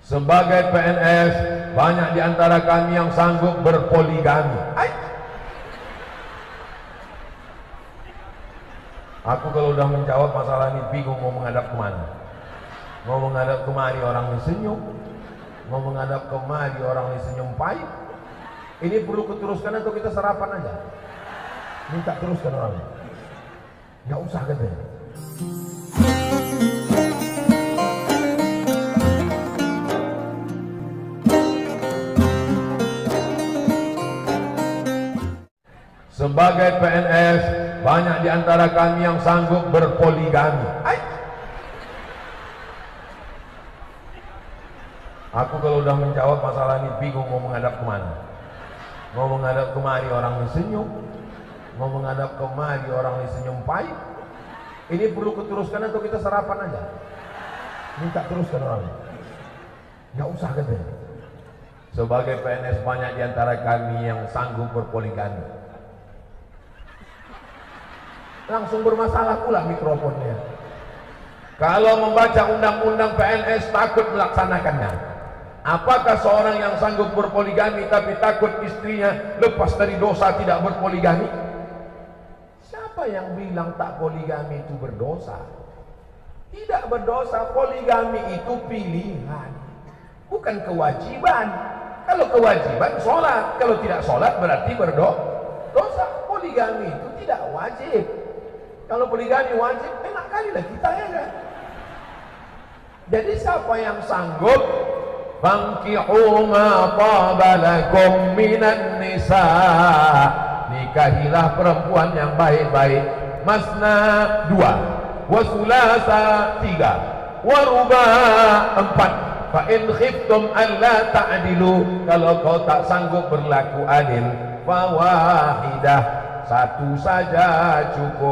Sebagai PNS, banyak di antara kami yang sanggup berpoligami. Aku kalau udah menjawab masalah ini bingung mau menghadap kemana. Mau menghadap kemari orang ini senyum, mau menghadap kemari orang ini senyum pahit. Ini perlu kuteruskan atau kita sarapan aja? Minta teruskan orangnya. Nggak usah katanya. Sebagai PNS, banyak di antara kami yang sanggup berpoligami. Aku kalau udah menjawab masalah ini bingung mau menghadap kemana. Mau menghadap kemari orang ini senyum, mau menghadap kemari orang ini senyum pahit. Ini perlu kuteruskan atau kita sarapan aja? Minta teruskan orangnya. Nggak usah katanya. Sebagai PNS, banyak di antara kami yang sanggup berpoligami. Langsung bermasalah pula mikrofonnya. Kalau membaca undang-undang PNS takut melaksanakannya. Apakah seorang yang sanggup berpoligami tapi takut istrinya lepas dari dosa tidak berpoligami? Siapa yang bilang tak poligami itu berdosa? Tidak berdosa. Poligami itu pilihan, bukan kewajiban. Kalau kewajiban sholat, kalau tidak sholat berarti berdosa. Poligami itu tidak wajib. Kalau poligami wajib, enak kali lah kita ya kan. Jadi siapa yang sanggup, fankihu ma taba lakum minan nisa, nikahilah perempuan yang baik-baik. Masna 2, wa sulasa 3, wa ruba 4. Fa in khiftum alla ta'dilu, kalau kau tak sanggup berlaku adil, fa wahidah, satu saja cukup.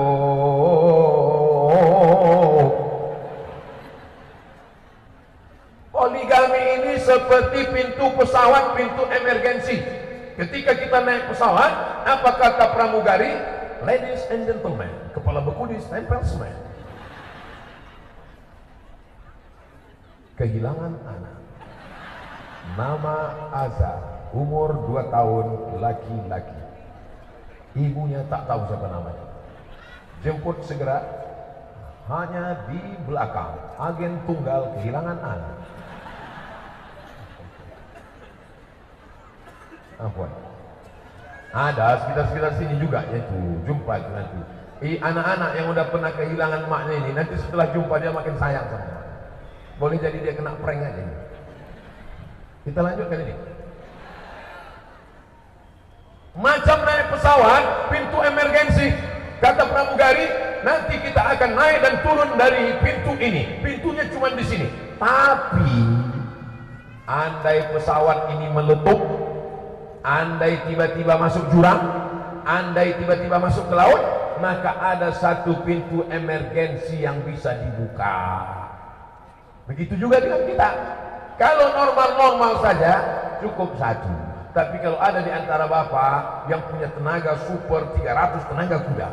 Poligami ini seperti pintu pesawat, pintu emergensi. Ketika kita naik pesawat, apa kata pramugari? Ladies and gentlemen, kepala beku ditempel semen. Kehilangan anak, nama Azhar, umur 2 tahun, laki-laki. Ibunya tak tahu siapa namanya. Jemput segera. Hanya di belakang, agen tunggal kehilangan anak. Ampun. Ada sekitar sini juga yaitu jumpa itu nanti. Anak-anak yang udah pernah kehilangan maknya ini nanti setelah jumpa dia makin sayang sama maknya. Boleh jadi dia kena prank aja ini. Kita lanjutkan ini. Macam naik pesawat, pintu emergensi. Kata pramugari, nanti kita akan naik dan turun dari pintu ini. Pintunya cuma di sini. Tapi andai pesawat ini meletup, andai tiba-tiba masuk jurang, andai tiba-tiba masuk ke laut, maka ada satu pintu emergensi yang bisa dibuka. Begitu juga dengan kita. Kalau normal-normal saja cukup satu. Tapi kalau ada di antara bapak yang punya tenaga super 300 tenaga kuda,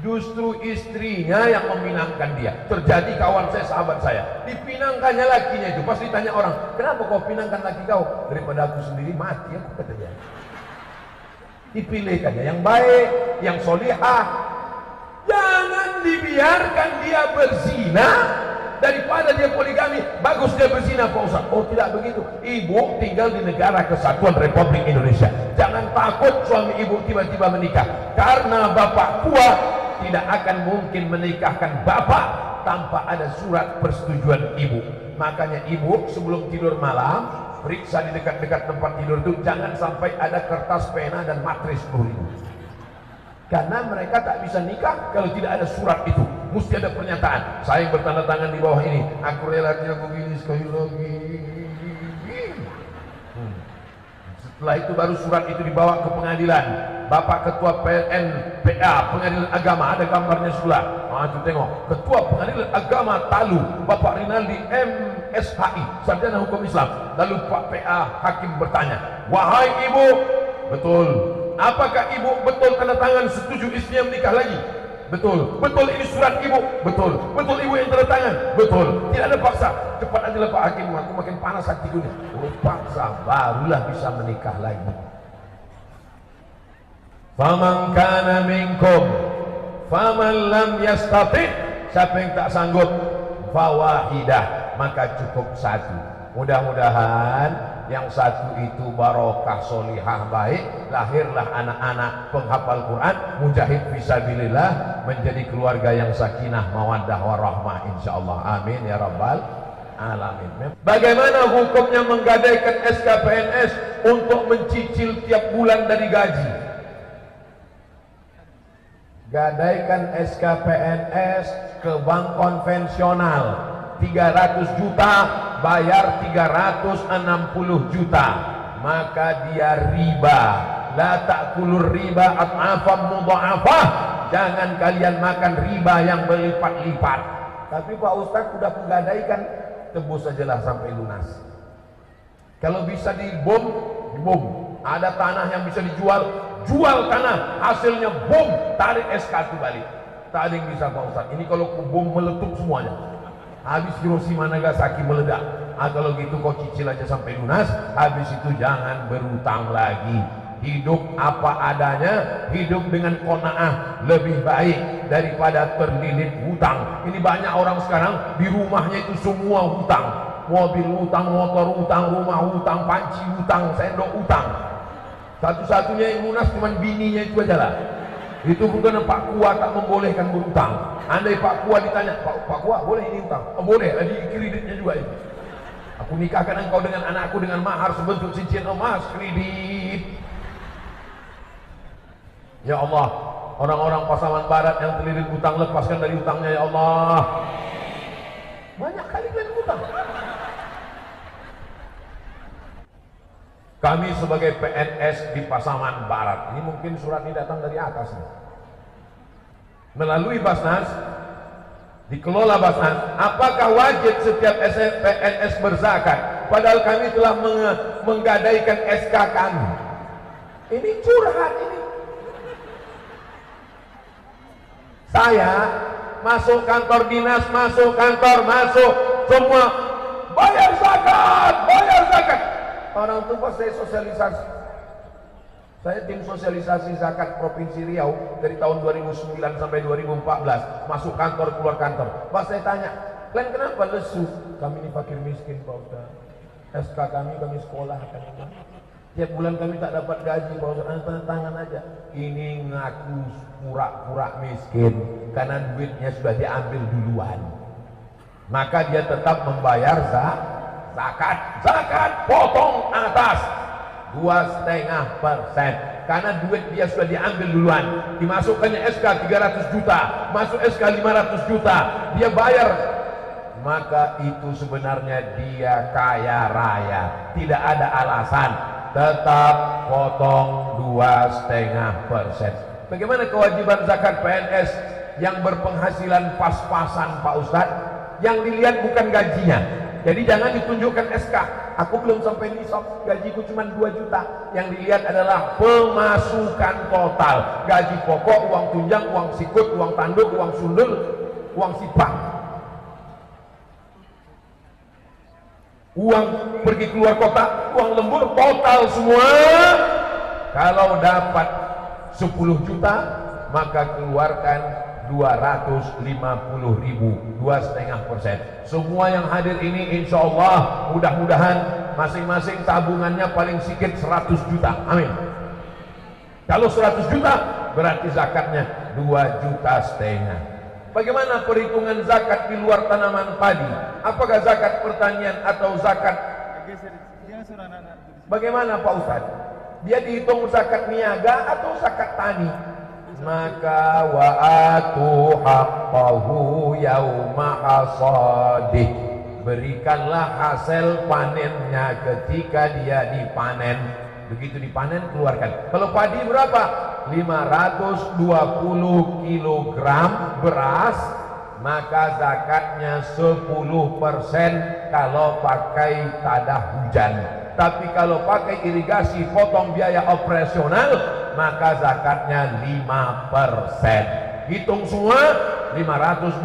justru istrinya yang meminangkan dia. Terjadi kawan saya, sahabat saya, dipinangkannya lakinya itu. Pas ditanya orang, kenapa kau pinangkan laki kau? Daripada aku sendiri mati, aku kata dia. Dipilihkannya yang baik, yang solihah. Jangan dibiarkan dia berzina daripada dia poligami. Bagus dia berzina Pak Ustaz. Oh tidak begitu. Ibu tinggal di negara kesatuan Republik Indonesia. Jangan takut suami ibu tiba-tiba menikah, karena bapak kuat tidak akan mungkin menikahkan bapak tanpa ada surat persetujuan ibu. Makanya ibu sebelum tidur malam periksa di dekat-dekat tempat tidur itu jangan sampai ada kertas, pena dan matris 10.000. Karena mereka tak bisa nikah kalau tidak ada surat itu. Mesti ada pernyataan. Saya yang bertanda tangan di bawah ini. Aku rela dia begini sekali lagi. Setelah itu baru surat itu dibawa ke pengadilan. Bapak Ketua PNPA, Pengadilan Agama, ada gambarnya sudah. Nah, itu tengok. Ketua Pengadilan Agama Talu, Bapak Rinaldi MSHI, Sarjana Hukum Islam. Lalu Pak PA Hakim bertanya, wahai ibu, betul. Apakah ibu betul tanda tangan setuju istrinya menikah lagi? Betul. Betul ini surat ibu. Betul. Betul ibu yang tanda tangan. Betul. Tidak ada paksa. Cepat aja lah Pak Hakim, aku makin panas hatiku nih. Oh, paksa barulah bisa menikah lagi. Faman kana minkum faman lam yastati, siapa yang tak sanggup fawahidah, maka cukup satu. Mudah-mudahan yang satu itu barokah solihah baik, lahirlah anak-anak penghafal Quran, mujahid fisabilillah, menjadi keluarga yang sakinah mawaddah warahmah insyaallah. Amin ya rabbal alamin. Bagaimana hukumnya menggadaikan SKPNS untuk mencicil tiap bulan dari gaji? Gadaikan SKPNS ke bank konvensional 300 juta, bayar 360 juta, maka dia riba. La ta'kulur riba at'afam mudha'afah, jangan kalian makan riba yang berlipat-lipat. Tapi Pak Ustadz sudah menggadaikan, tebus sajalah sampai lunas. Kalau bisa dibom, dibom. Ada tanah yang bisa dijual, jual tanah, hasilnya bom, tarik SK itu balik. Tak ada yang bisa Pak Ustadz. Ini kalau bom meletup semuanya, habis Hiroshima Nagasaki meledak. Kalau gitu kau cicil aja sampai lunas, habis itu jangan berutang lagi. Hidup apa adanya, hidup dengan qanaah lebih baik daripada terlilit hutang. Ini banyak orang sekarang di rumahnya itu semua hutang, mobil hutang, motor hutang, rumah hutang, panci hutang, sendok hutang. Satu-satunya yang lunas cuma bininya itu aja lah. Itu pun karena Pak Kua tak membolehkan berhutang. Andai Pak Kua ditanya, Pak Kua boleh ini hutang? Oh, boleh, di kreditnya juga itu. Aku nikahkan engkau dengan anakku dengan mahar sebentuk cincin emas, kredit. Ya Allah, orang-orang pasaman barat yang terlilit hutang, lepaskan dari hutangnya ya Allah. Banyak kali kalian hutang. Kami sebagai PNS di Pasaman Barat, ini mungkin surat ini datang dari atas nih. Melalui Basnas, dikelola Basnas, apakah wajib setiap PNS berzakat? Padahal kami telah menggadaikan SK kami. Ini curhat ini. Saya masuk kantor dinas, masuk kantor, masuk semua bayar zakat, bayar zakat. Orang tua saya sosialisasi. Saya tim sosialisasi zakat Provinsi Riau dari tahun 2009 sampai 2014. Masuk kantor, keluar kantor. Pas saya tanya, kalian kenapa lesu? Kami ini fakir miskin Pak Ustaz. SK kami sekolah kan. Tiap bulan kami tak dapat gaji Pak Ustaz. Tanda tangan aja. Ini ngaku pura-pura miskin karena duitnya sudah diambil duluan. Maka dia tetap membayar zakat potong atas 2,5%, karena duit dia sudah diambil duluan. Dimasukkannya SK 300 juta, masuk SK 500 juta, dia bayar. Maka itu sebenarnya dia kaya raya, tidak ada alasan, tetap potong 2,5%. Bagaimana kewajiban zakat PNS yang berpenghasilan pas-pasan Pak Ustadz? Yang dilihat bukan gajinya. Jadi jangan ditunjukkan SK, aku belum sampai nisab, gajiku cuma 2 juta. Yang dilihat adalah pemasukan total, gaji pokok, uang tunjang, uang sikut, uang tanduk, uang sundul, uang sipang, uang pergi keluar kota, uang lembur, total semua. Kalau dapat 10 juta, maka keluarkan 250.000, 2,5%. Semua yang hadir ini insya Allah mudah-mudahan masing-masing tabungannya paling sedikit 100 juta. Amin. Kalau 100 juta berarti zakatnya 2,5 juta. Bagaimana perhitungan zakat di luar tanaman padi? Apakah zakat pertanian atau zakat? Bagaimana Pak Ustaz? Dia dihitung zakat niaga atau zakat tani? Maka wa'atu haqqahu yauma hasadih, berikanlah hasil panennya ketika dia dipanen. Begitu dipanen keluarkan. Kalau padi berapa? 520 kg beras, maka zakatnya 10% kalau pakai tadah hujan. Tapi kalau pakai irigasi potong biaya operasional, maka zakatnya 5%. Hitung semua 520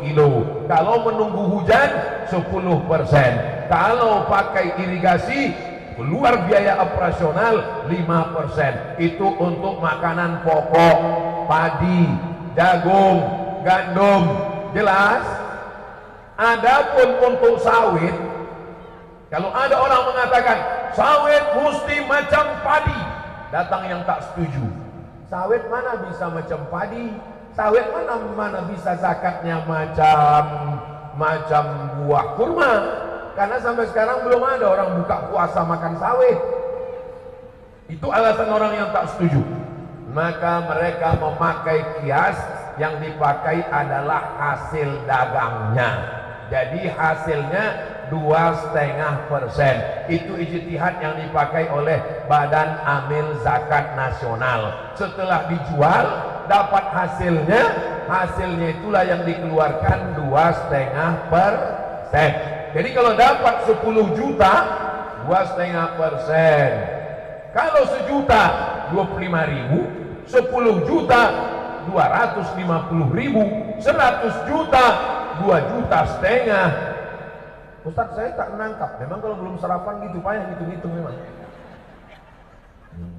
kilo. Kalau menunggu hujan 10%. Kalau pakai irigasi keluar biaya operasional 5%. Itu untuk makanan pokok, padi, jagung, gandum. Jelas? Adapun untuk sawit, kalau ada orang mengatakan sawit mesti macam padi, datang yang tak setuju. Sawit mana bisa macam padi? Sawit mana bisa zakatnya macam buah kurma? Karena sampai sekarang belum ada orang buka puasa makan sawit. Itu alasan orang yang tak setuju. Maka mereka memakai kias, yang dipakai adalah hasil dagangnya. Jadi hasilnya 2,5%. Itu ijtihad yang dipakai oleh Badan Amil Zakat Nasional. Setelah dijual dapat hasilnya itulah yang dikeluarkan 2,5%. Jadi kalau dapat 10 juta 2,5%. Kalau sejuta 25.000, 10 juta 250.000, 100 juta 2,5 juta. Ustaz, saya tak menangkap. Memang kalau belum sarapan gitu payah hitung-hitung memang.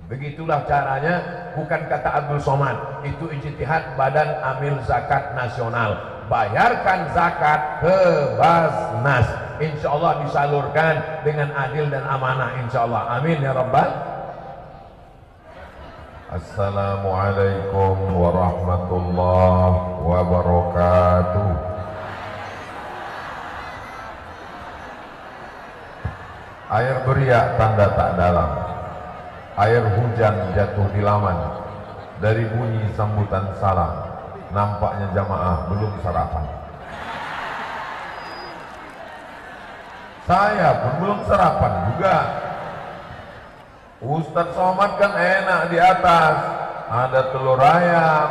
Begitulah caranya, bukan kata Abdul Somad. Itu ijtihad Badan Amil Zakat Nasional. Bayarkan zakat ke Basnas. Insya Allah disalurkan dengan adil dan amanah. Insya Allah. Amin ya Rabbal. Assalamualaikum warahmatullahi wabarakatuh. Air beriak tanda tak dalam, air hujan jatuh di laman. Dari bunyi sambutan salam, nampaknya jamaah belum sarapan. Saya pun belum sarapan juga. Ustaz Somad kan enak di atas, ada telur ayam,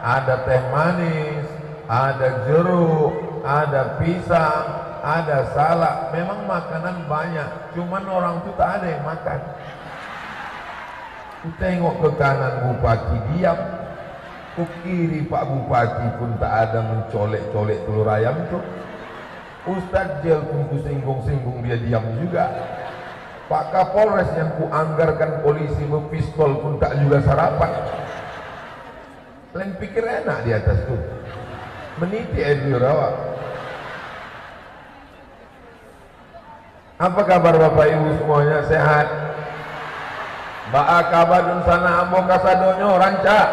ada teh manis, ada jeruk, ada pisang, ada salak. Memang makanan banyak, cuman orang itu tak ada yang makan. Ku tengok ke kanan Bupati diam, ku kiri Pak Bupati pun tak ada mencolek-colek telur ayam tuh. Ustaz Jel pun ku singgung-singgung dia diam juga. Pak Kapolres yang ku anggarkan polisi berpistol pun tak juga sarapan. Lain pikir enak di atas tuh, meniti air awak. Apa kabar Bapak Ibu semuanya, sehat? Ba'a kabar dun sana ambo kasadonyo rancak.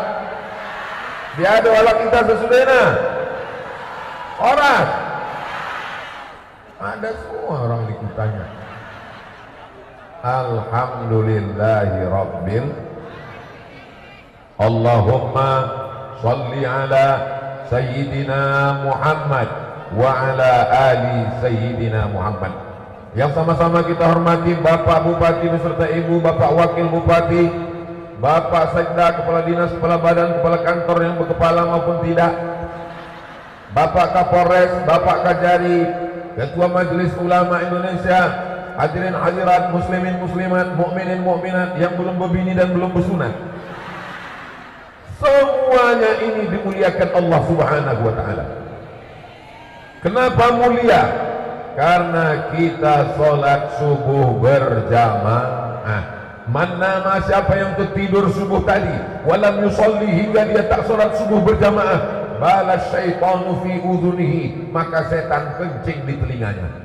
Dia ada wala kita sesudahnya. Orang ada semua orang dikutanya. Alhamdulillahi Rabbil. Allahumma salli ala Sayyidina Muhammad wa ala ali Sayyidina Muhammad. Yang sama-sama kita hormati Bapak Bupati beserta Ibu Bapak Wakil Bupati, Bapak Sekda, Kepala Dinas, Kepala Badan, Kepala Kantor yang berkepala maupun tidak, Bapak Kapolres, Bapak Kajari, Ketua Majelis Ulama Indonesia, hadirin hadirat, muslimin muslimat, mukminin mukminat yang belum berbini dan belum bersunat. Semuanya ini dimuliakan Allah Subhanahu wa taala. Kenapa mulia? Karena kita sholat subuh berjamaah. Mana siapa yang tertidur subuh tadi walam yusolli, hingga dia tak sholat subuh berjamaah, balas syaitanu fi udhunihi, maka setan kencing di telinganya.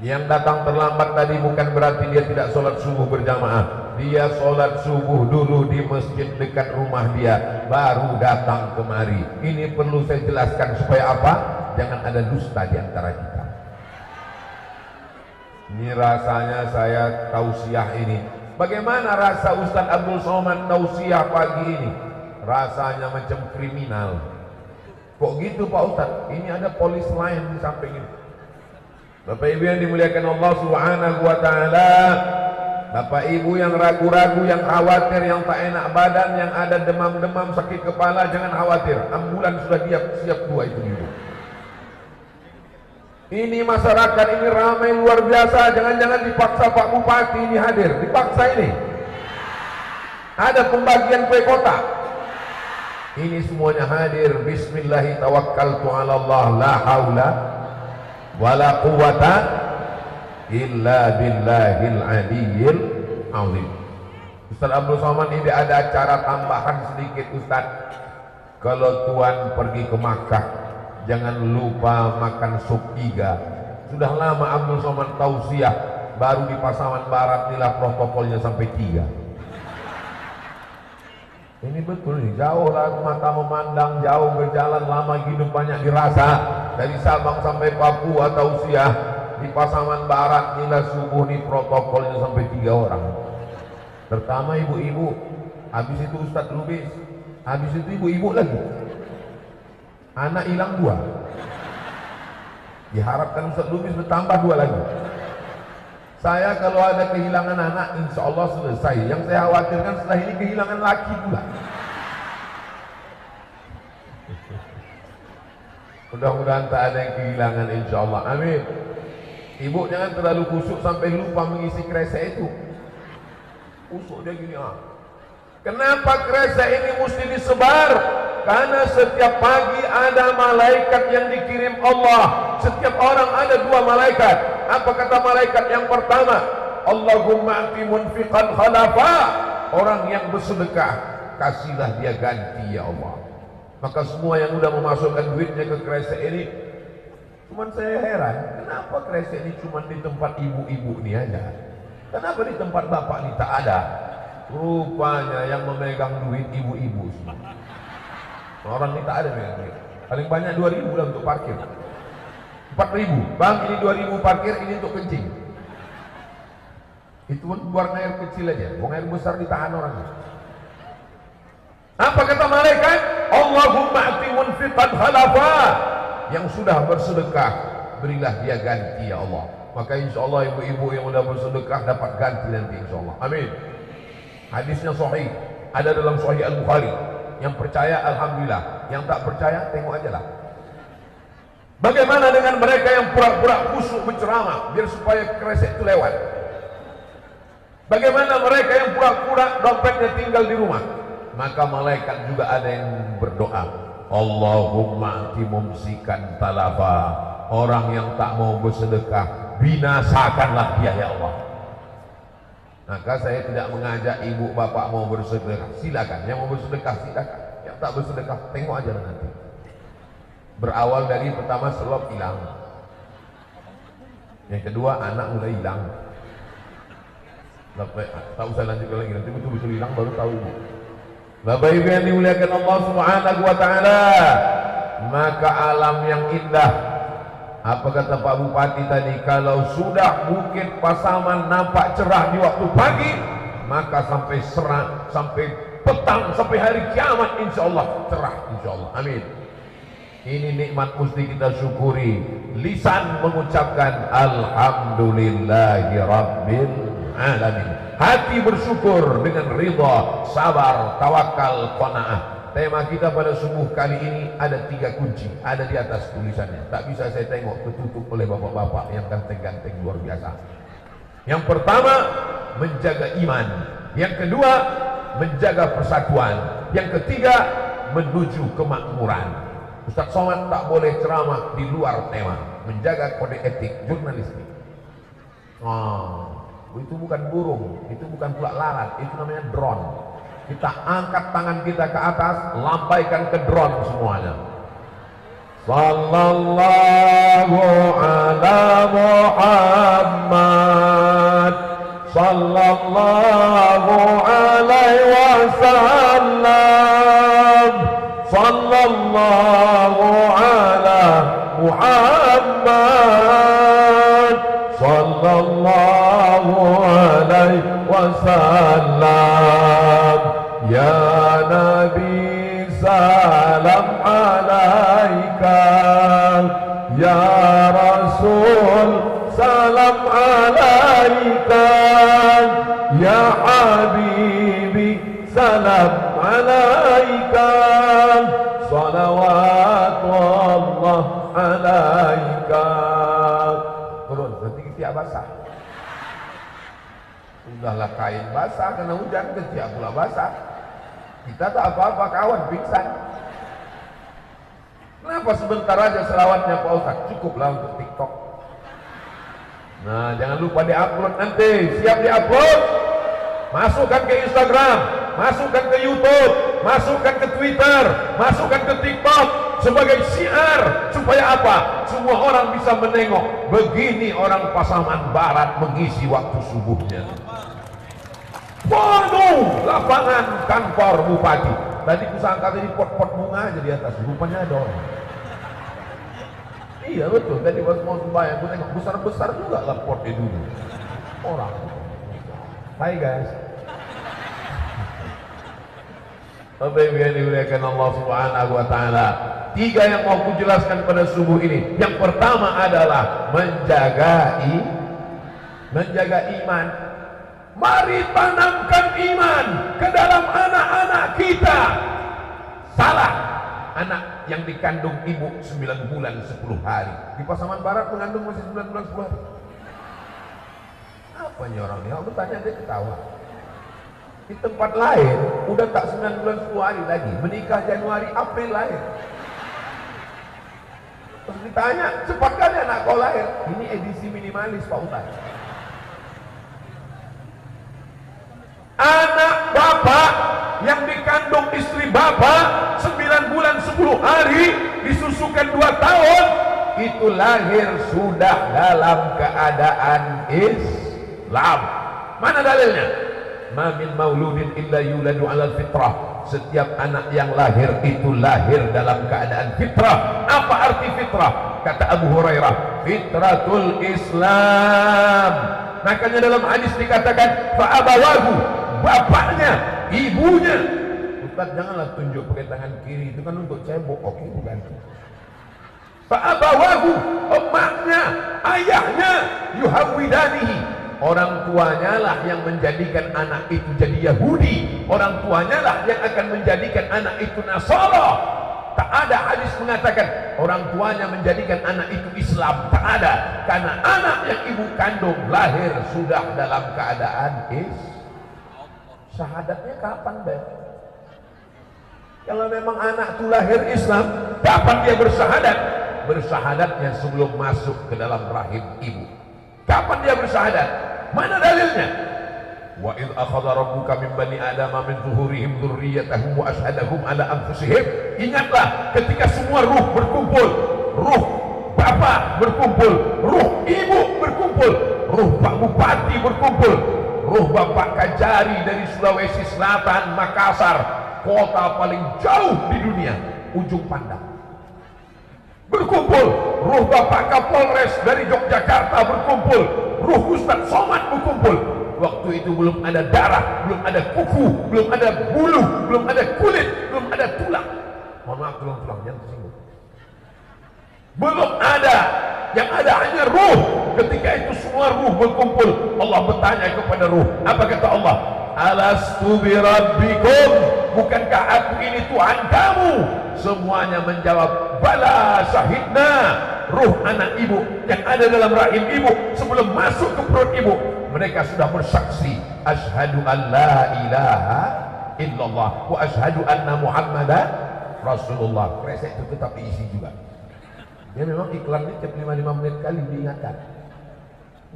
Yang datang terlambat tadi bukan berarti dia tidak sholat subuh berjamaah. Dia sholat subuh dulu di masjid dekat rumah dia, baru datang kemari. Ini perlu saya jelaskan supaya apa? Jangan ada dusta di antara kita. Ini rasanya saya tausiah ini. Bagaimana rasa Ustaz Abdul Somad tausiah pagi ini? Rasanya macam kriminal. Kok gitu Pak Ustaz? Ini ada polis lain di samping ini. Bapak Ibu yang dimuliakan Allah Subhanahu wa taala, Bapak Ibu yang ragu-ragu, yang khawatir, yang tak enak badan, yang ada demam-demam, sakit kepala, jangan khawatir. Ambulan sudah siap 2 itu dulu. Ini masyarakat ini ramai luar biasa. Jangan-jangan dipaksa Pak Bupati ini hadir, dipaksa ini. Ada pembagian kue kotak. Ini semuanya hadir. Bismillahi tawakkaltu ala Allah, la haula wala quwata illa billahil aliyyil azim. Ustaz Abdul Somad, ini ada acara tambahan sedikit Ustaz. Kalau Tuan pergi ke Makkah, jangan lupa makan sup iga. Sudah lama Abdul Somad tausiah, baru di Pasaman Barat inilah protokolnya sampai 3. Ini betul nih, jauh lah mata memandang, jauh berjalan, lama hidup banyak dirasa. Dari Sabang sampai Papua tausiah, di Pasaman Barat inilah subuh nih protokolnya sampai 3 orang. Pertama ibu-ibu, habis itu Ustadz Lubis, habis itu ibu-ibu lagi. Anak hilang 2. Diharapkan Ustadz Lubis bertambah 2 lagi. Saya kalau ada kehilangan anak, insya Allah selesai. Yang saya khawatirkan setelah ini kehilangan laki pula. Mudah-mudahan tak ada yang kehilangan, insya Allah. Amin. Ibu jangan terlalu kusuk sampai lupa mengisi kresek itu. Kusuk dia gini. Kenapa kresek ini mesti disebar? Karena setiap pagi ada malaikat yang dikirim Allah. Setiap orang ada 2 malaikat. Apa kata malaikat yang pertama? Allahumma ati munfiqan khalafa. Orang yang bersedekah, kasihlah dia ganti ya Allah. Maka semua yang sudah memasukkan duitnya ke kresek ini, cuman saya heran, kenapa kresek ini cuma di tempat ibu-ibu ini aja? Kenapa di tempat bapak ini tak ada? Rupanya yang memegang duit ibu-ibu semua. Orang ini tak ada memegang duit. Paling banyak 2.000 lah untuk parkir. 4.000. Bang, ini 2.000 parkir, ini untuk kencing. Itu pun buang air kecil aja. Buang air besar ditahan orangnya. Apa kata malaikat? Allahumma ati munfiqan khalafa. Yang sudah bersedekah, berilah dia ganti ya Allah. Maka insya Allah ibu-ibu yang sudah bersedekah dapat ganti nanti insya Allah. Amin. Hadisnya sahih, ada dalam Sahih Al-Bukhari. Yang percaya alhamdulillah, yang tak percaya tengok aja lah. Bagaimana dengan mereka yang pura-pura khusyuk menceramah biar supaya kresek itu lewat? Bagaimana mereka yang pura-pura dompetnya tinggal di rumah? Maka malaikat juga ada yang berdoa, Allahumma ati mumsikan talafa. Orang yang tak mau bersedekah, binasakanlah dia ya Allah. Maka saya tidak mengajak ibu bapak mau bersedekah, silakan. Yang mau bersedekah silakan. Yang tak bersedekah tengok aja nanti. Berawal dari pertama selop hilang, yang kedua anak mulai hilang. Tak usah lanjut lagi, nanti betul-betul hilang baru tahu ibu. Bapak ibu yang dimuliakan Allah Subhanahu wa ta'ala, maka alam yang indah. Apa kata Pak Bupati tadi? Kalau sudah Bukit Pasaman nampak cerah di waktu pagi, maka sampai serang, sampai petang, sampai hari kiamat insya Allah cerah insya Allah. Amin. Ini nikmat mesti kita syukuri. Lisan mengucapkan alhamdulillahi rabbil alamin. Hati bersyukur dengan ridha, sabar, tawakal, qanaah. Tema kita pada subuh kali ini ada 3 kunci, ada di atas tulisannya. Tak bisa saya tengok, tertutup oleh bapak-bapak yang ganteng-ganteng luar biasa. Yang pertama, menjaga iman. Yang kedua, menjaga persatuan. Yang ketiga, menuju kemakmuran. Ustaz Somad tak boleh ceramah di luar tema. Menjaga kode etik jurnalistik. Itu bukan burung, itu bukan pula lalat, itu namanya drone. Kita angkat tangan kita ke atas, lampaikan ke drone semuanya. Sallallahu ala Muhammad, sallallahu alaihi wasallam, sallallahu ala Muhammad, sallallahu alaihi wasallam. Ya Nabi salam alaika, ya Rasul salam alaika, ya Habibi salam alaika, salawatullah alaika. Turun, nanti ketiak basah. Sudahlah kain basah, kena hujan ketiak pula basah. Kita tak apa-apa kawan, pingsan. Kenapa sebentar aja selawatnya Pak Ustaz? Cukuplah untuk TikTok. Nah, jangan lupa diupload nanti. Siap diupload? Masukkan ke Instagram, masukkan ke YouTube, masukkan ke Twitter, masukkan ke TikTok sebagai syiar. Supaya apa? Semua orang bisa menengok. Begini orang Pasaman Barat mengisi waktu subuhnya. Penuh lapangan kantor bupati. Tadi kusangka tadi pot-pot bunga aja di atas. Rupanya ada orang. Iya betul. Tadi pas mau sembahyang, gue tengok besar-besar juga lah potnya dulu. Orang. Hai guys. Bapak Ibu yang dimuliakan Allah Subhanahu wa taala. 3 yang mau kujelaskan pada subuh ini. Yang pertama adalah menjaga iman. Mari tanamkan iman ke dalam anak-anak kita. Salah anak yang dikandung ibu 9 bulan 10 hari. Di Pasaman Barat mengandung masih 9 bulan 10 hari. Apa nih orang ini? Aku bertanya dia ketawa. Di tempat lain udah tak 9 bulan 10 hari lagi. Menikah Januari, April lahir. Terus ditanya, cepat kali anak kau lahir. Ini edisi minimalis Pak Ustaz. Anak bapak yang dikandung istri bapak 9 bulan 10 hari disusukan 2 tahun itu lahir sudah dalam keadaan Islam. Mana dalilnya? Ma min mauludin illa yuladu 'alal fitrah. Setiap anak yang lahir itu lahir dalam keadaan fitrah. Apa arti fitrah? Kata Abu Hurairah, fitratul Islam. Makanya dalam hadis dikatakan fa abawahu, bapaknya, ibunya. Ustaz janganlah tunjuk pakai tangan kiri, itu kan untuk cebok. Oke, bukan. Fa abawahu, emaknya, ayahnya, yuhawidanihi. Orang tuanya lah yang menjadikan anak itu jadi Yahudi. Orang tuanya lah yang akan menjadikan anak itu Nasara. Tak ada hadis mengatakan orang tuanya menjadikan anak itu Islam. Tak ada. Karena anak yang ibu kandung lahir sudah dalam keadaan syahadatnya kapan, Ben? Kalau memang anak itu lahir Islam, kapan dia bersyahadat? Bersyahadatnya sebelum masuk ke dalam rahim ibu. Kapan dia bersyahadat? Mana dalilnya? Wa idh akhadha rabbuka min bani adama min zuhurihim dzurriyyatahum wa ashhadahum ala anfusihim. Ingatlah ketika semua ruh berkumpul, ruh bapak berkumpul, ruh ibu berkumpul, ruh Pak Bupati berkumpul, ruh Bapak Kajari dari Sulawesi Selatan, Makassar, kota paling jauh di dunia, ujung pandang. Berkumpul, ruh Bapak Kapolres dari Yogyakarta berkumpul, ruh Ustadz Somad berkumpul. Waktu itu belum ada darah, belum ada kuku, belum ada bulu, belum ada kulit, belum ada tulang. Mohon maaf, tulang-tulang jangan tersinggung. Belum ada, yang ada hanya ruh. Ketika itu semua ruh berkumpul, Allah bertanya kepada ruh. Apa kata Allah? Alastu bi rabbikum, bukankah aku ini Tuhan kamu? Semuanya menjawab, bala syahidna. Ruh anak ibu yang ada dalam rahim ibu sebelum masuk ke perut ibu, mereka sudah bersaksi, asyhadu an la ilaha illallah wa asyhadu anna muhammadan rasulullah. Kresek itu tetap diisi juga. Ya memang iklan ini tiap 5 menit kali diingatkan.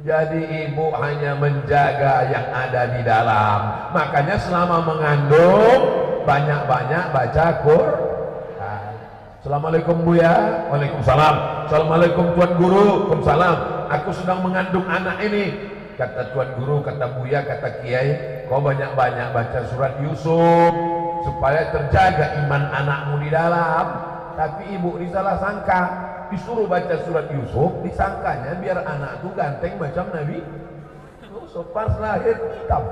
Jadi ibu hanya menjaga yang ada di dalam. Makanya selama mengandung banyak-banyak baca Quran. Assalamualaikum Buya. Waalaikumsalam. Assalamualaikum Tuan Guru. Waalaikumsalam. Aku sedang mengandung anak ini. Kata Tuan Guru, kata Buya, kata Kiai, kau banyak-banyak baca surat Yusuf supaya terjaga iman anakmu di dalam. Tapi ibu disalah sangka, disuruh baca surat Yusuf, disangkanya biar anak itu ganteng macam Nabi Yusuf. Pas lahir hitam.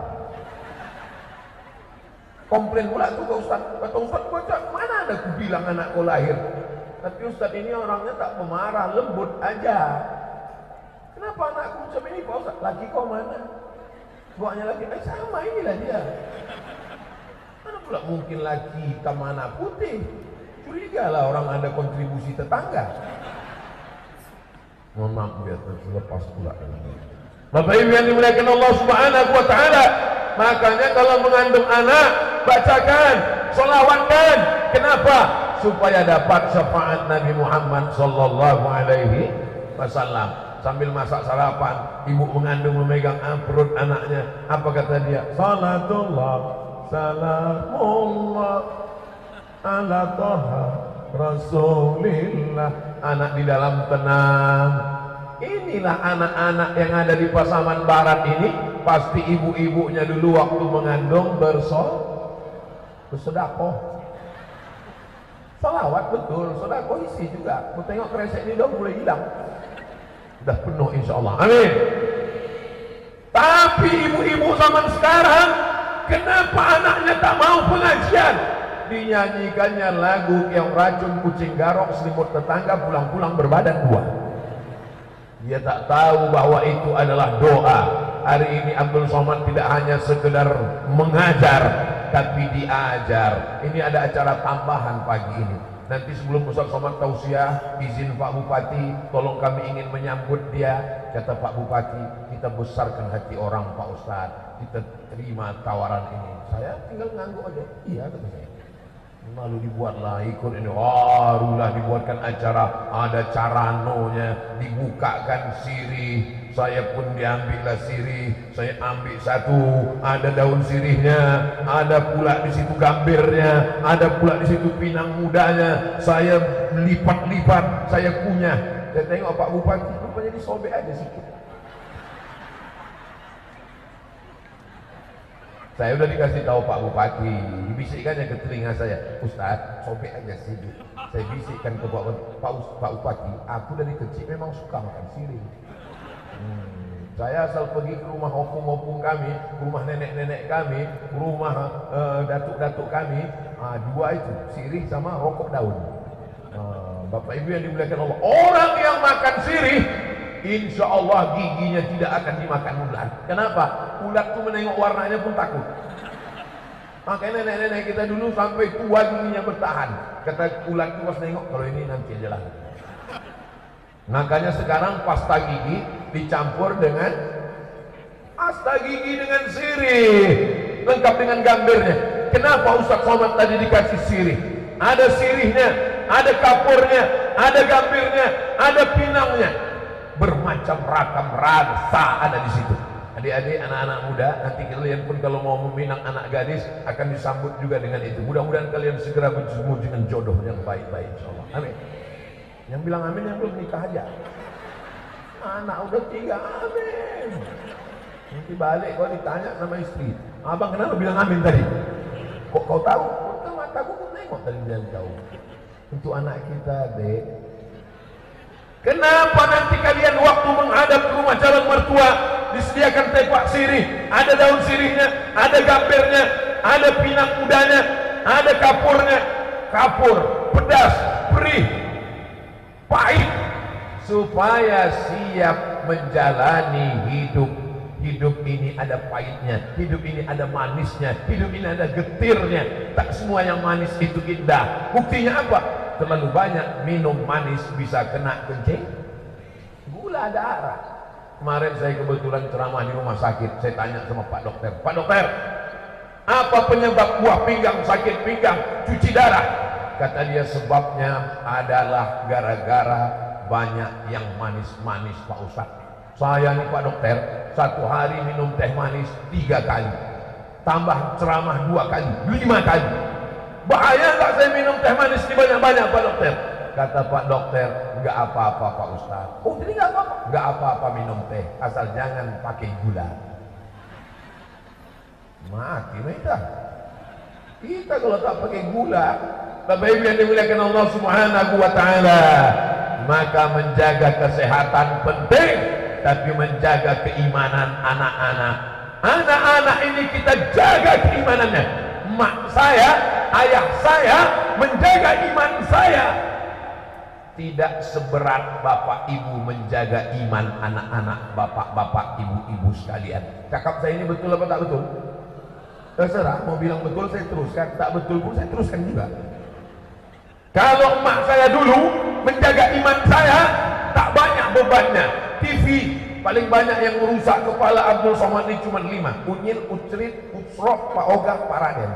Komplain pula tuh ke Ustaz. Kata Ustaz, baca mana ada aku bilang anak kau lahir. Tapi Ustaz ini orangnya tak pemarah, lembut aja. Kenapa anakku macam ini Pak Ustaz? Laki kau mana? Buahnya laki, sama inilah dia. Mana pula mungkin laki hitam anak putih? Curiga lah orang ada kontribusi tetangga. Mohon maaf biar terlepas pula. Bapak Ibu yang dimuliakan Allah Subhanahu wa taala, makanya kalau mengandung anak bacakan, sholawatkan. Kenapa? supaya dapat syafaat Nabi Muhammad sallallahu alaihi wasallam. Sambil masak sarapan, ibu mengandung memegang perut anaknya. Apa kata dia? Salatullah, salamullah ala Toha Rasulillah. Anak di dalam tenang. Inilah anak-anak yang ada di Pasaman Barat ini. Pasti ibu-ibunya dulu waktu mengandung bersedekah. Salawat betul, sedekah isi juga. Mau tengok kresek ini dong mulai hilang. Sudah penuh insya Allah. Amin. Tapi ibu-ibu zaman sekarang, kenapa anaknya tak mau pengajian? Dinyanyikannya lagu yang racun kucing garong selimut tetangga pulang-pulang berbadan dua. Dia tak tahu bahwa itu adalah doa. Hari ini Abdul Somad tidak hanya sekedar mengajar, tapi diajar. Ini ada acara tambahan pagi ini. Nanti sebelum Ustaz Somad tausiah, izin Pak Bupati, tolong kami ingin menyambut dia. Kata Pak Bupati, kita besarkan hati orang Pak Ustaz, kita terima tawaran ini. Saya tinggal ngangguk aja. Iya kata saya. Lalu dibuatlah ikut ini, barulah dibuatkan acara, ada caranonya, dibukakan sirih. Saya pun diambillah sirih, saya ambil satu, ada daun sirihnya, ada pula di situ gambirnya, ada pula di situ pinang mudanya. Saya lipat-lipat, saya kunyah. Saya tengok Pak Bupati, rupanya disobek aja sedikit. Saya udah dikasih tahu Pak Bupati, dibisikkannya ke telinga saya, Ustaz, sobek aja sini. Saya bisikkan ke Pak Bupati, aku dari kecil memang suka makan sirih. Saya asal pergi ke rumah opung-opung kami, rumah nenek-nenek kami, rumah datuk-datuk kami, dua itu, sirih sama rokok daun. Bapak Ibu yang dimuliakan Allah, orang yang makan sirih, insya Allah giginya tidak akan dimakan ular. Kenapa? Ular tuh menengok warnanya pun takut. Makanya nenek-nenek kita dulu sampai tua giginya bertahan. Kata ular tuh pas nengok, kalau ini nanti aja lah. Makanya sekarang pasta gigi dicampur dengan pasta gigi dengan sirih, lengkap dengan gambirnya. Kenapa Ustaz Somad tadi dikasih sirih? Ada sirihnya, ada kapurnya, ada gambirnya, ada pinangnya. Bermacam ragam rasa ada di situ. Adik-adik, anak-anak muda, nanti kalian pun kalau mau meminang anak gadis akan disambut juga dengan itu. Mudah-mudahan kalian segera bertemu dengan jodoh yang baik-baik, insyaallah. Amin. Yang bilang amin yang belum nikah aja. Anak udah 3, amin. Nanti balik kau ditanya sama istri, abang kenapa bilang amin tadi? Kok kau tahu? Kau mataku pun nengok dari jauh. Untuk anak kita, dek. Kenapa nanti kalian waktu menghadap ke rumah calon mertua disediakan tepak sirih, ada daun sirihnya, ada gambirnya, ada pinang mudanya, ada kapurnya, kapur, pedas, perih, pahit, supaya siap menjalani hidup. Hidup ini ada pahitnya, hidup ini ada manisnya, hidup ini ada getirnya. Tak semua yang manis itu indah. Buktinya apa? Terlalu banyak minum manis bisa kena kencing gula darah. Kemarin saya kebetulan ceramah di rumah sakit. Saya tanya sama Pak Dokter, Pak Dokter, apa penyebab buah pinggang sakit pinggang, cuci darah? Kata dia sebabnya adalah gara-gara banyak yang manis-manis Pak Ustadz. Saya nih Pak Dokter, satu hari minum teh manis 3 kali, tambah ceramah 2 kali, 5 kali. Bahaya nggak saya minum teh manis di banyak-banyak Pak Dokter? Kata Pak Dokter, nggak apa-apa Pak Ustaz. Oh jadi nggak apa-apa? Nggak apa-apa minum teh, asal jangan pakai gula. Mati mereka. Kita kalau tak pakai gula, Bapak Ibu yang dimuliakan Allah Subhanahu wa Ta'ala, maka menjaga kesehatan penting, tapi menjaga keimanan anak-anak. Anak-anak ini kita jaga keimanannya. Mak saya, ayah saya menjaga iman saya. Tidak seberat bapak ibu menjaga iman anak-anak, bapak-bapak, ibu-ibu sekalian. Cakap saya ini betul apa tak betul? Terserah, mau bilang betul saya teruskan, tak betul pun saya teruskan juga. Kalau emak saya dulu menjaga iman saya, tak banyak bebannya. TV paling banyak yang merusak kepala Abdul Somad ini cuma 5. Unyil, Ucrit, Utsrok, Pak Ogah, Pak Raden.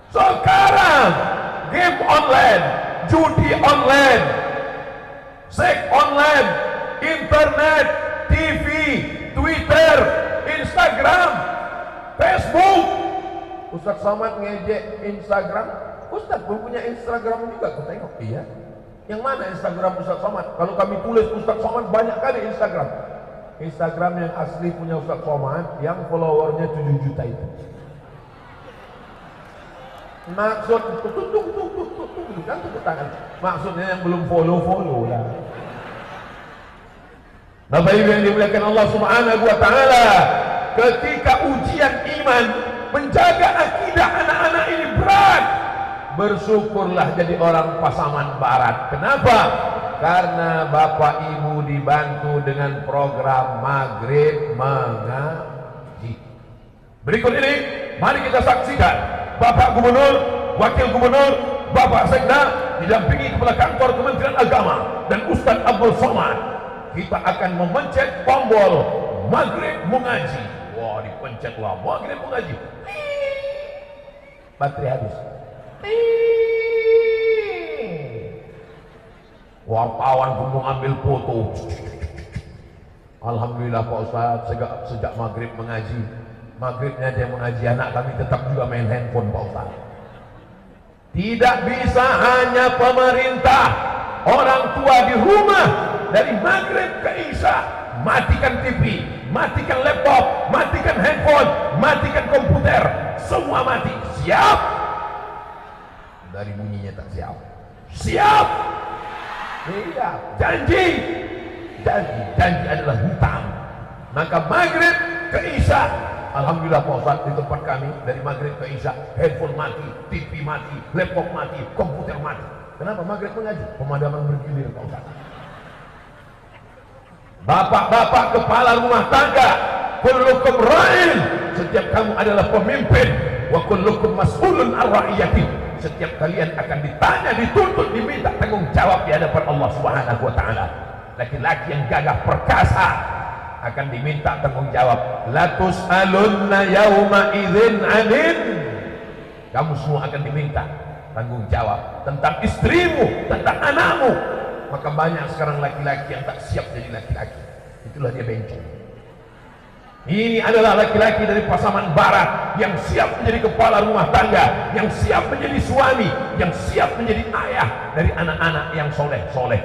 Sekarang game online, judi online, seks online, internet, TV, Twitter, Instagram, Facebook. Ustaz Somad ngejek Instagram. Ustaz pun punya Instagram juga, aku tengok. Iya. Yang mana Instagram Ustaz Somad? Kalau kami tulis Ustaz Somad banyak kali Instagram. Instagram yang asli punya Ustaz Somad yang followernya 7 juta itu. Maksud kan tepuk tangan. Maksudnya yang belum follow lah. Bapak Ibu yang dimuliakan Allah Subhanahu wa taala, ketika ujian iman menjaga akidah anak-anak ini berat, bersyukurlah jadi orang Pasaman Barat. Kenapa? Karena Bapak Ibu dibantu dengan program Maghrib Mengaji. Berikut ini mari kita saksikan Bapak Gubernur, Wakil Gubernur, Bapak Sekda didampingi Kepala Kantor Kementerian Agama dan Ustaz Abdul Somad. Kita akan memencet tombol Maghrib Mengaji. Wah, dipencetlah Maghrib Mengaji. Baterai habis. Wartawan pun mau ambil foto. Alhamdulillah Pak Ustaz, sejak Maghrib Mengaji, Maghribnya dia mengaji, anak kami tetap juga main handphone Pak Ustaz. Tidak bisa hanya pemerintah, orang tua di rumah dari Maghrib ke Isya matikan TV, matikan laptop, matikan handphone, matikan komputer, semua mati. Siap? Dari bunyinya tak siap. Siap? Iya. Janji. Janji adalah hutang. Maka Maghrib ke Isya, alhamdulillah Pak Ustaz, di tempat kami dari Maghrib ke Isya handphone mati, TV mati, laptop mati, komputer mati. Kenapa? Maghrib mengaji, pemadaman bergilir Pak Ustaz. Bapak-bapak kepala rumah tangga, kullukum ra'in, setiap kamu adalah pemimpin, wa kullukum mas'ulun an ra'iyati, setiap kalian akan ditanya, dituntut, diminta tanggung jawab di hadapan Allah Subhanahu wa taala. Laki-laki yang gagah perkasa akan diminta tanggung jawab. La tus'alunna yauma idzin 'anil, kamu semua akan diminta tanggung jawab tentang istrimu, tentang anakmu. Maka banyak sekarang laki-laki yang tak siap jadi laki-laki. Itulah dia bencong. Ini adalah laki-laki dari Pasaman Barat yang siap menjadi kepala rumah tangga, yang siap menjadi suami, yang siap menjadi ayah dari anak-anak yang soleh-soleh.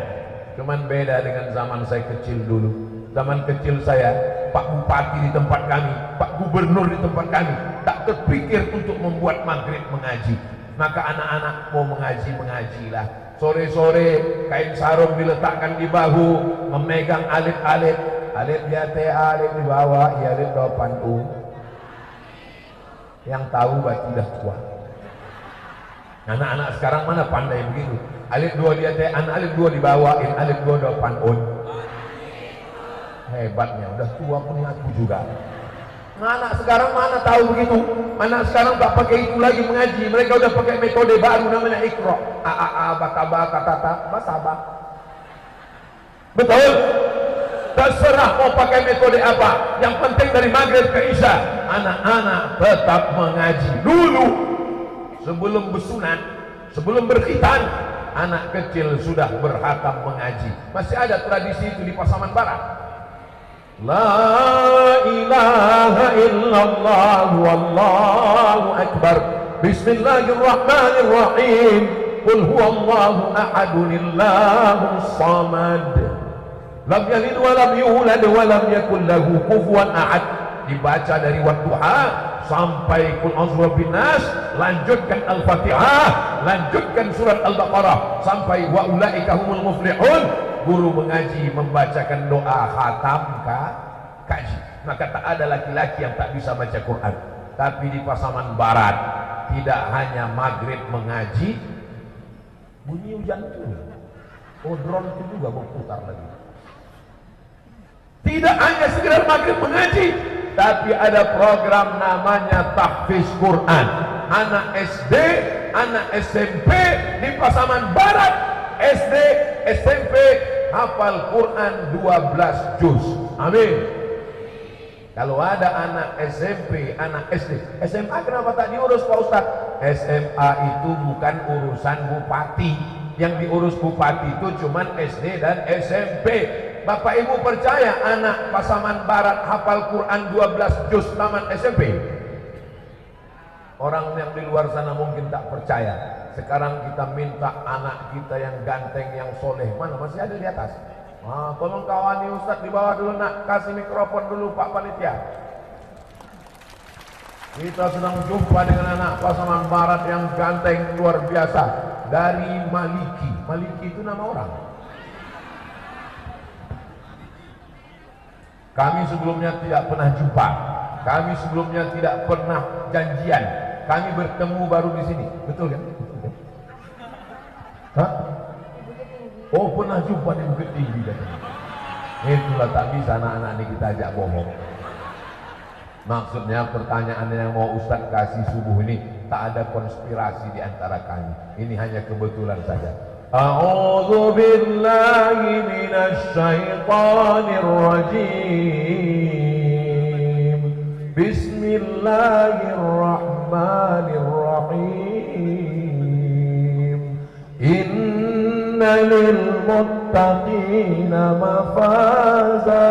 Cuman beda dengan zaman saya kecil dulu. Zaman kecil saya, Pak Bupati di tempat kami, Pak Gubernur di tempat kami tak terpikir untuk membuat Maghrib Mengaji. Maka anak-anak mau mengajilah. Sore-sore kain sarung diletakkan di bahu, memegang alif-alif, alif ya teh, alif di bawah, ya alif depan Yang tahu berarti dah tua. Anak-anak sekarang mana pandai begitu? Alif dua dia teh, alif dua di bawah, alif dua depan Hebatnya, udah tua pun aku juga. Anak sekarang mana tahu begitu? Anak sekarang tak pakai itu lagi mengaji. Mereka udah pakai metode baru namanya Iqra. Bakaba, katata, basaba. Betul? Terserah mau pakai metode apa. Yang penting dari Maghrib ke Isya, anak-anak tetap mengaji. Dulu sebelum bersunat, sebelum berkhitan, anak kecil sudah berhatam mengaji. Masih ada tradisi itu di Pasaman Barat. La ilaha illallah wallahu akbar. Bismillahirrahmanirrahim. Qul huwallahu ahadunillahus samad. Lam yalid wa lam yulad wa lam yakul lahu kufuwan ahad. Dibaca dari Wadduha sampai Qul a'udzu birabbin nas, lanjutkan Al-Fatihah, lanjutkan surat Al-Baqarah sampai wa ulaika humul muflihun. Guru mengaji membacakan doa khatam kaji. Maka tak ada laki-laki yang tak bisa baca Quran. Tapi di Pasaman Barat tidak hanya Maghrib mengaji, bunyi hujan turun. Drone itu juga berputar lagi. Tidak hanya sekedar Maghrib mengaji, tapi ada program namanya tahfiz Quran. Anak SD, anak SMP di Pasaman Barat, SD, SMP hafal Quran 12 juz. Amin. Kalau ada anak SMP, anak SD, SMA kenapa tak diurus Pak Ustaz? SMA itu bukan urusan bupati. Yang diurus bupati itu cuman SD dan SMP. Bapak Ibu percaya anak Pasaman Barat hafal Quran 12 juz tamat SMP? Orang yang di luar sana mungkin tak percaya. Sekarang kita minta anak kita yang ganteng, yang soleh, mana masih ada di atas? Tolong kawani Ustadz di bawah dulu nak, kasih mikrofon dulu Pak Panitia. Kita sedang jumpa dengan anak Pasaman Barat yang ganteng luar biasa dari Maliki. Maliki itu nama orang. Kami sebelumnya tidak pernah jumpa. Kami sebelumnya tidak pernah janjian. Kami bertemu baru di sini. Betul kan? Hah? Oh, pernah jumpa di Bukit Tinggi katanya. Itulah tak bisa anak-anak ini kita ajak bohong. Maksudnya pertanyaannya yang mau Ustaz kasih subuh ini tak ada konspirasi di antara kami. Ini hanya kebetulan saja. A'udzu billahi minasy syaithanir rajim. Bismillahirrahmanirrahim. Inna lil muttaqina mafaza.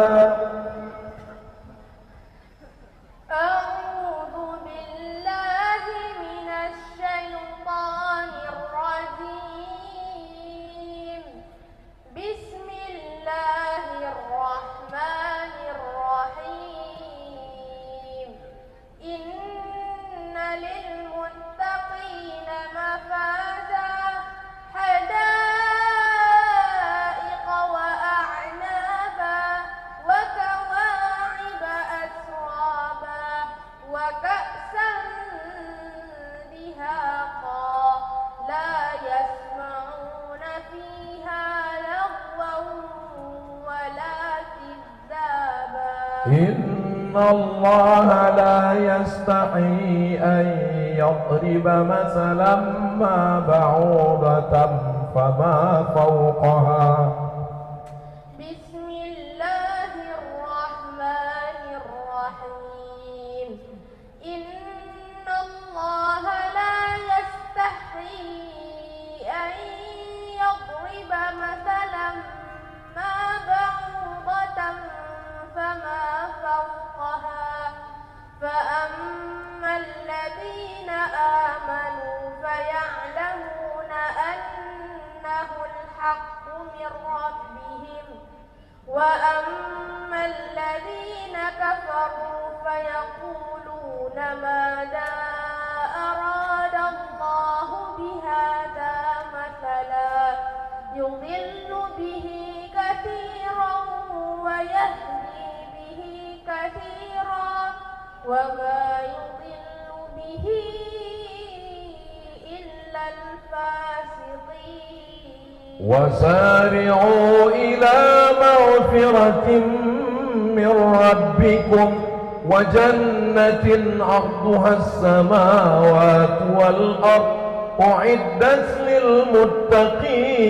Inna Allah la yastahi an yadriba masalan ma ba'udatan fama fawqaha. Bismillahirrahmanirrahim. Inna Allah la yastahi an yadriba masalan ma ba'udatan fama فوقها فأما الذين آمنوا فيعلمون أنه الحق من ربهم وأما الذين كفروا فيقولون ماذا أراد الله بهذا مثلا يضل به كثيرا ويهدي كثيرا وما يضل به إلا الفاسقين وسارعوا إلى مغفرة من ربكم وجنة عرضها السماوات والأرض أعدت للمتقين.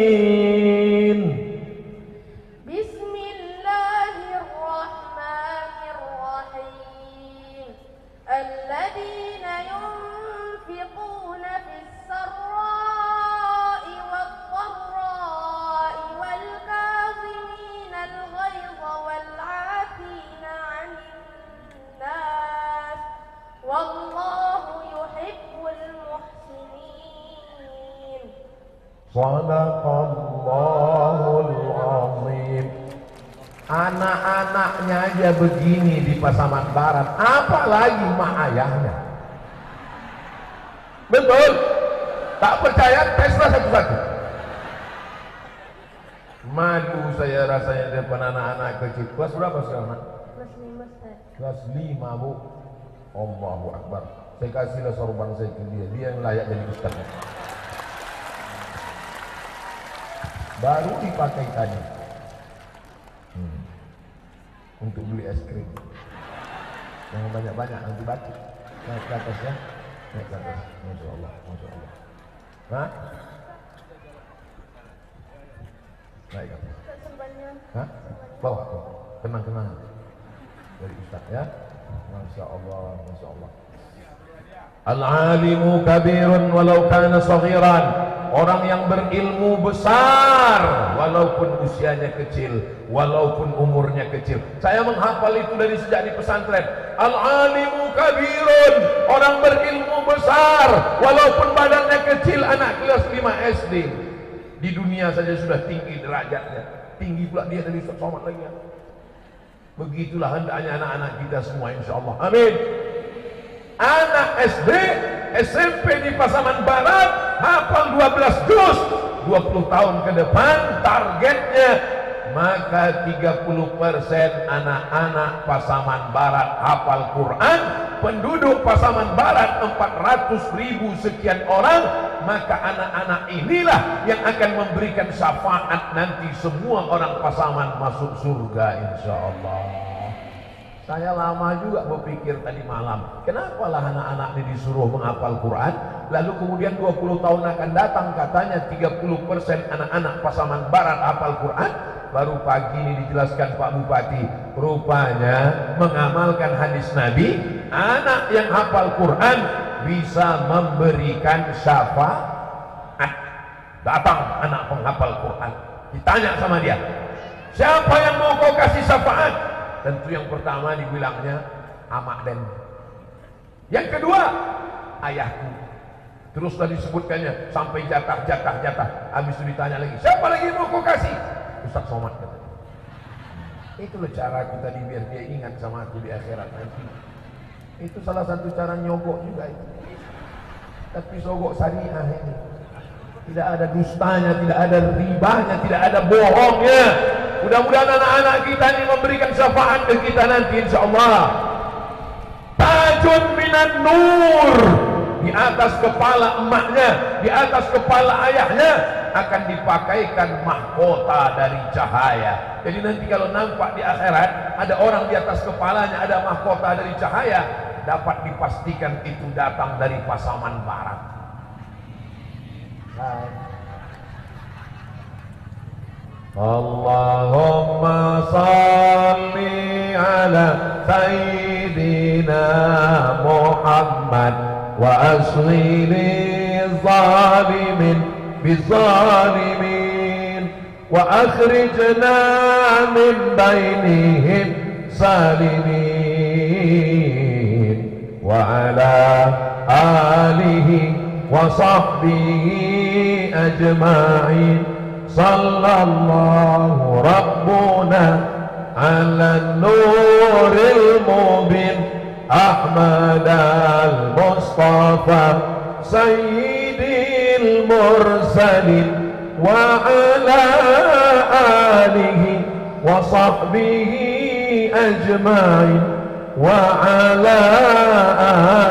الذين ينفقون في السراء والضراء والكاظمين الغيظ والعافين عن الناس والله يحب المحسنين. صدق الله العظيم. Anak-anaknya aja begini di Pasaman Barat, apalagi mak ayahnya. Betul? Tak percaya, teslah satu-satu. Malu saya rasanya depan anak-anak kecil. Kelas berapa sekarang? Kelas 5, Ustaz. Kelas 5, Bu. Allahu Akbar. Saya kasihlah sorban saya ke dia. Dia yang layak jadi ustaz. Baru dipakai tadi. Untuk beli es krim. Yang banyak-banyak nanti batuk. Naik ke atas ya. Naik ke atas. Masya Allah. Masya Allah. Hah? Naik ke atas. Hah? Bawa. Kenang-kenang. Dari Ustaz ya. Masya Allah. Masya Allah. Al-alimu kabirun walau kana saghiran. Orang yang berilmu besar walaupun usianya kecil, walaupun umurnya kecil. Saya menghafal itu dari sejak di pesantren. Al-alimu kabirun, orang berilmu besar walaupun badannya kecil. Anak kelas 5 SD di dunia saja sudah tinggi derajatnya, tinggi pula dia dari Ustaz Somad lagi. Begitulah hendaknya anak-anak kita semua, insyaallah. Amin. Anak SD, SMP di Pasaman Barat hafal 12 juz, 20 tahun ke depan targetnya, maka 30% anak-anak Pasaman Barat hafal Quran. Penduduk Pasaman Barat 400.000 sekian orang, maka anak-anak inilah yang akan memberikan syafaat nanti semua orang Pasaman masuk surga, insyaallah. Saya lama juga berpikir tadi malam, kenapa lah anak-anak ini disuruh menghafal Quran, lalu kemudian 20 tahun akan datang katanya 30% anak-anak Pasaman Barat hafal Quran. Baru pagi ini dijelaskan Pak Bupati, rupanya mengamalkan hadis Nabi, anak yang hafal Quran bisa memberikan syafaat. Datang anak penghafal Quran, ditanya sama dia, siapa yang mau kau kasih syafaat? Tentu yang pertama dibilangnya Amak Den, yang kedua ayahku, terus tadi disebutkannya sampai jatah. Habis itu ditanya lagi, siapa lagi mau kau kasih? Ustaz Somad katanya. Itulah cara kita biar dia ingat sama aku di akhirat nanti. Itu salah satu cara nyogok juga itu. Tapi sogok syariah ini tidak ada dustanya, tidak ada ribanya, tidak ada bohongnya. Mudah-mudahan anak-anak kita ini memberikan syafaat ke kita nanti, insyaallah. Tajun minan nur, di atas kepala emaknya, di atas kepala ayahnya akan dipakaikan mahkota dari cahaya. Jadi nanti kalau nampak di akhirat ada orang di atas kepalanya ada mahkota dari cahaya, dapat dipastikan itu datang dari Pasaman Barat. Allahumma salli ala Sayyidina Muhammad wa asghili zalimin bizalimin wa akhrijna min bainihim salimin wa ala alihi wa sahbihi ajma'in. Sallallahu Rabbuna ala nuril mubin Ahmad al-Mustafa Sayyidil Mursalin wa ala alihi wa sahbihi ajma'in wa ala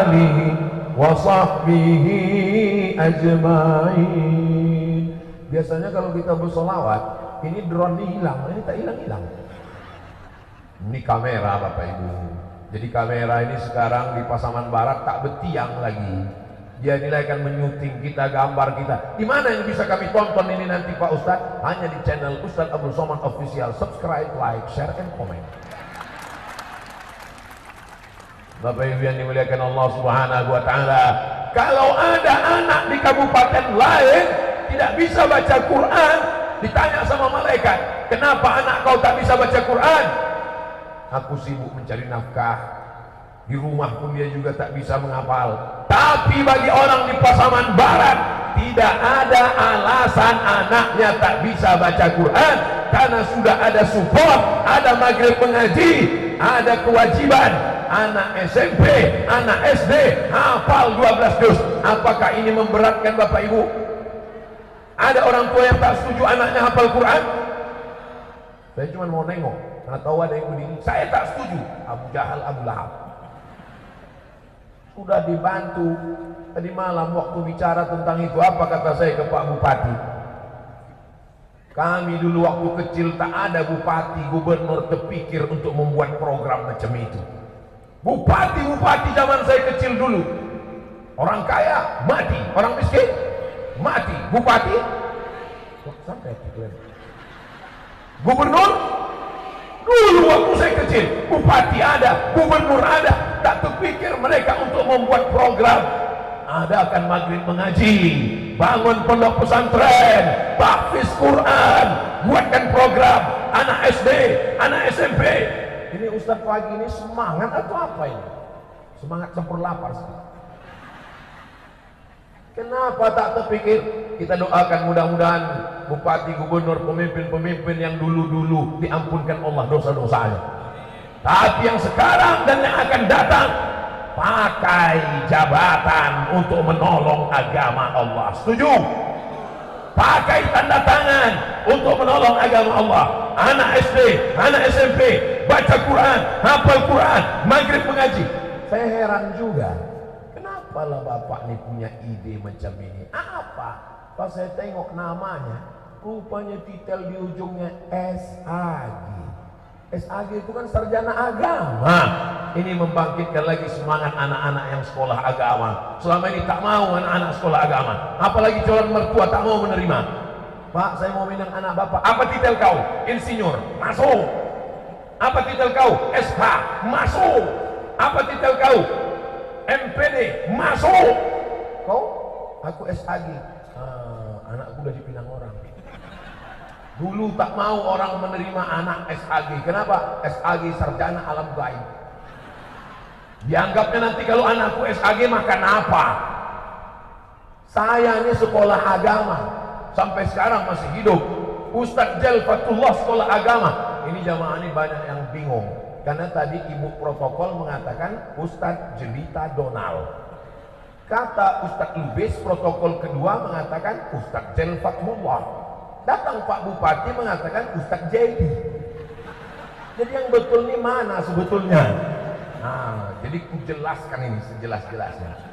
alihi wa sahbihi ajma'in. Biasanya kalau kita bersolawat, ini drone ini hilang, ini tak hilang-hilang. Ini kamera Bapak Ibu. Jadi kamera ini sekarang di Pasaman Barat tak bertiang lagi. Dia nilai akan menyuting kita, gambar kita. Di mana yang bisa kami tonton ini nanti Pak Ustadz? Hanya di channel Ustadz Abdul Somad Official. Subscribe, like, share, and comment. Bapak Ibu yang dimuliakan Allah Subhanahu wa Ta'ala, kalau ada anak di kabupaten lain tidak bisa baca Quran, ditanya sama malaikat, kenapa anak kau tak bisa baca Quran? Aku sibuk mencari nafkah, di rumah pun dia juga tak bisa menghafal. Tapi bagi orang di Pasaman Barat tidak ada alasan anaknya tak bisa baca Quran, karena sudah ada support, ada maghrib mengaji, ada kewajiban. Anak SMP, anak SD hafal 12 juz. Apakah ini memberatkan Bapak Ibu? Ada orang tua yang tak setuju anaknya hafal Quran? Saya cuma mau nengok, karena tahu ada yang begini. Saya tak setuju. Abu Jahal, Abu Lahab. Sudah dibantu. Tadi malam waktu bicara tentang itu, apa kata saya ke Pak Bupati? Kami dulu waktu kecil tak ada bupati, gubernur terpikir untuk membuat program macam itu. Bupati-bupati zaman saya kecil dulu, orang kaya mati, orang miskin mati. Bupati sampai gubernur dulu waktu saya kecil, bupati ada, gubernur ada, tak terpikir mereka untuk membuat program adakan maghrib mengaji, bangun pondok pesantren, tahfiz Quran, buatkan program anak SD, anak SMP. Ini Ustaz pagi ini semangat atau apa ini? Semangat campur lapar sih. Kenapa tak terpikir? Kita doakan mudah-mudahan bupati, gubernur, pemimpin-pemimpin yang dulu-dulu diampunkan Allah dosa-dosanya. Tapi yang sekarang dan yang akan datang, pakai jabatan untuk menolong agama Allah. Setuju? Pakai tanda tangan untuk menolong agama Allah. Anak SD, anak SMP, baca Quran, hafal Quran, maghrib mengaji. Saya heran juga, kenapa lah bapak ini punya ide macam ini? Apa? Pas saya tengok namanya, rupanya titel di ujungnya SAG. SAG itu kan sarjana agama. Ini membangkitkan lagi semangat anak-anak yang sekolah agama. Selama ini tak mau anak-anak sekolah agama, apalagi calon mertua tak mau menerima. Pak, saya mau minang anak bapak. Apa titel kau? Insinyur. Masuk. Apa titel kau? SH. Masuk. Apa titel kau? MPD. Masuk. Kau? Aku SAG. Anakku udah dipinang orang. Dulu tak mau orang menerima anak SAG. Kenapa? SAG sarjana alam gaib. Dianggapnya nanti kalau anakku SAG makan apa? Saya ini sekolah agama, sampai sekarang masih hidup. Ustadz Jelfatullah sekolah agama. Ini jamaah ini banyak yang bingung, karena tadi ibu protokol mengatakan Ustadz Jelita Donald. Kata Ustadz Lubis protokol kedua mengatakan Ustadz Jelfatullah. Datang Pak Bupati mengatakan Ustadz Jadi. Jadi yang betul ini mana sebetulnya? Nah, jadi ku jelaskan ini sejelas-jelasnya.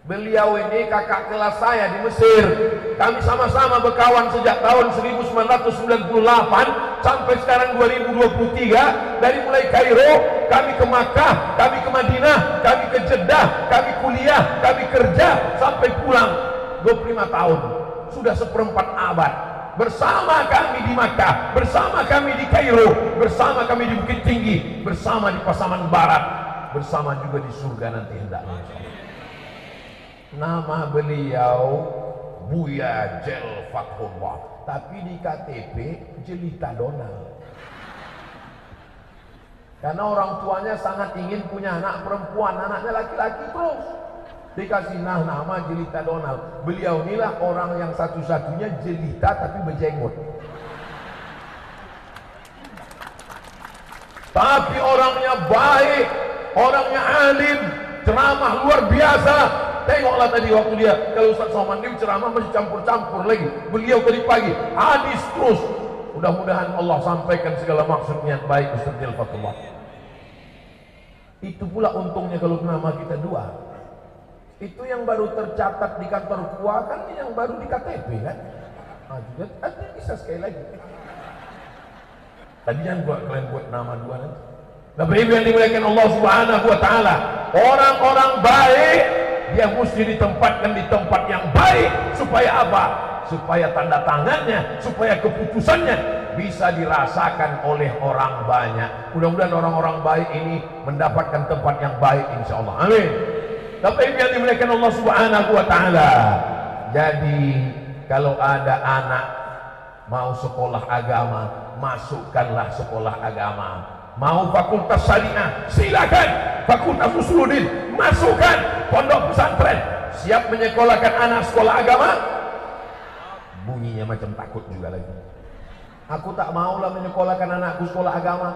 Beliau ini kakak kelas saya di Mesir. Kami sama-sama berkawan sejak tahun 1998 sampai sekarang 2023. Dari mulai Kairo, kami ke Makkah, kami ke Madinah, kami ke Jeddah, kami kuliah, kami kerja sampai pulang 25 tahun. Sudah seperempat abad bersama kami di Makkah, bersama kami di Kairo, bersama kami di Bukit Tinggi, bersama di Pasaman Barat, bersama juga di surga nanti hendaknya. Nama beliau Buya Jelfatullah, tapi di KTP Jelita Donald. Karena orang tuanya sangat ingin punya anak perempuan, anaknya laki-laki terus. Dikasih nama Jelita Donald. Beliau inilah orang yang satu-satunya jelita tapi berjenggot. Tapi orangnya baik, orangnya alim, ceramah luar biasa. Tengoklah tadi waktu dia, kalau Ustaz Somad ini ceramah masih campur-campur lagi. Beliau tadi pagi hadis terus. Mudah-mudahan Allah sampaikan segala maksud niat baik Ustaz Jelfatullah. Itu pula untungnya kalau nama kita dua. Itu yang baru tercatat di kantor KUA kan, yang baru di KTP kan. Juga bisa sekali lagi. Tadi jangan kalian buat nama dua nanti. Bapak Ibu yang dimuliakan Allah Subhanahu wa taala, orang-orang baik dia mesti ditempatkan di tempat yang baik supaya apa? Supaya tanda tangannya, supaya keputusannya bisa dirasakan oleh orang banyak. Mudah-mudahan orang-orang baik ini mendapatkan tempat yang baik insyaallah. Amin. Tapi yang dimuliakan Allah Subhanahu wa taala. Jadi kalau ada anak mau sekolah agama, masukkanlah sekolah agama. Mau fakultas syariah, silakan. Fakultas usuluddin, masukkan. Pondok pesantren, siap menyekolahkan anak sekolah agama? Bunyinya macam takut juga lagi. Aku tak maulah menyekolahkan anakku sekolah agama.